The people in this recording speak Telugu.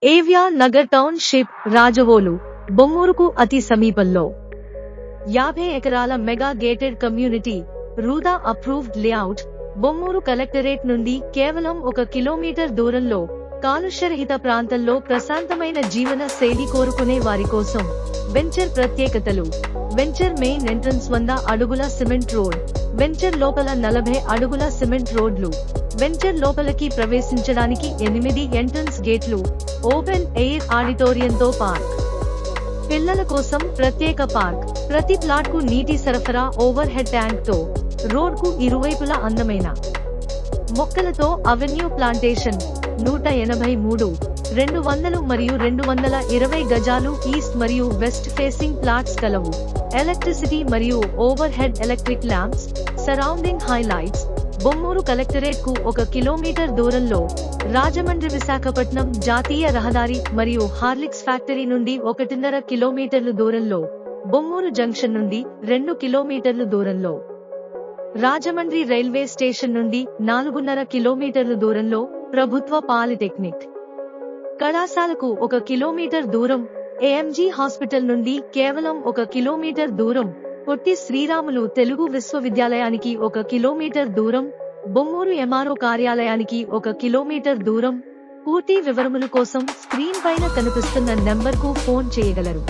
ఏవియా నగర్ టౌన్షిప్ రాజవోలు బొమ్మూరుకు అతి సమీపంలో 50 ఎకరాల mega gated community RUDA approved layout Bommuru collectorate నుండి కేవలం 1 కిలోమీటర్ దూరంలో కాలుష్యరహిత ప్రాంతంలో ప్రశాంతమైన జీవన శైలి కోరుకునే వారి కోసం వెంచర్ ప్రత్యేకతలు. వెంచర్ మెయిన్ ఎంట్రన్స్ 100 అడుగుల సిమెంట్ రోడ్, వెంచర్ లోపల 40 అడుగుల సిమెంట్ రోడ్లు, వెంచర్ లోపలికి ప్రవేశించడానికి 8 ఎంట్రన్స్ గేట్లు, ఓపెన్ ఎయిర్ ఆడిటోరియంతో పార్క్, పిల్లల కోసం ప్రత్యేక పార్క్, ప్రతి ప్లాట్ కు నీటి సరఫరా ఓవర్ హెడ్ ట్యాంక్ తో, రోడ్ కు ఇరువైపులా అందమైన మొక్కలతో అవెన్యూ ప్లాంటేషన్. 183, 200 మరియు 220 గజాలు ఈస్ట్ మరియు వెస్ట్ ఫేసింగ్ ప్లాట్స్ కలవు. ఎలక్ట్రిసిటీ మరియు over head electric lamps. Surrounding highlights. Bommuru collectorate కు 1 కిలోమీటర్ దూరంలో రాజమండ్రి విశాఖపట్నం జాతీయ రహదారి మరియు హార్లిక్స్ ఫ్యాక్టరీ నుండి 1.5 కిలోమీటర్లు దూరంలో, బొమ్మూరు జంక్షన్ నుండి 2 కిలోమీటర్లు దూరంలో, రాజమండ్రి రైల్వే స్టేషన్ నుండి 4.5 కిలోమీటర్లు దూరంలో ప్రభుత్వ పాలిటెక్నిక్ కళాశాలకు 1 కిలోమీటర్ దూరం, ఏఎంజీ హాస్పిటల్ నుండి కేవలం 1 కిలోమీటర్ దూరం, పొట్టి శ్రీరాములు తెలుగు విశ్వవిద్యాలయానికి 1 కిలోమీటర్ దూరం, బొమ్మూరు ఎంఆర్ఓ కార్యాలయానికి 1 కిలోమీటర్ దూరం. పూర్తి వివరముల కోసం స్క్రీన్ పైన కనిపిస్తున్న నెంబర్కు ఫోన్ చేయగలరు.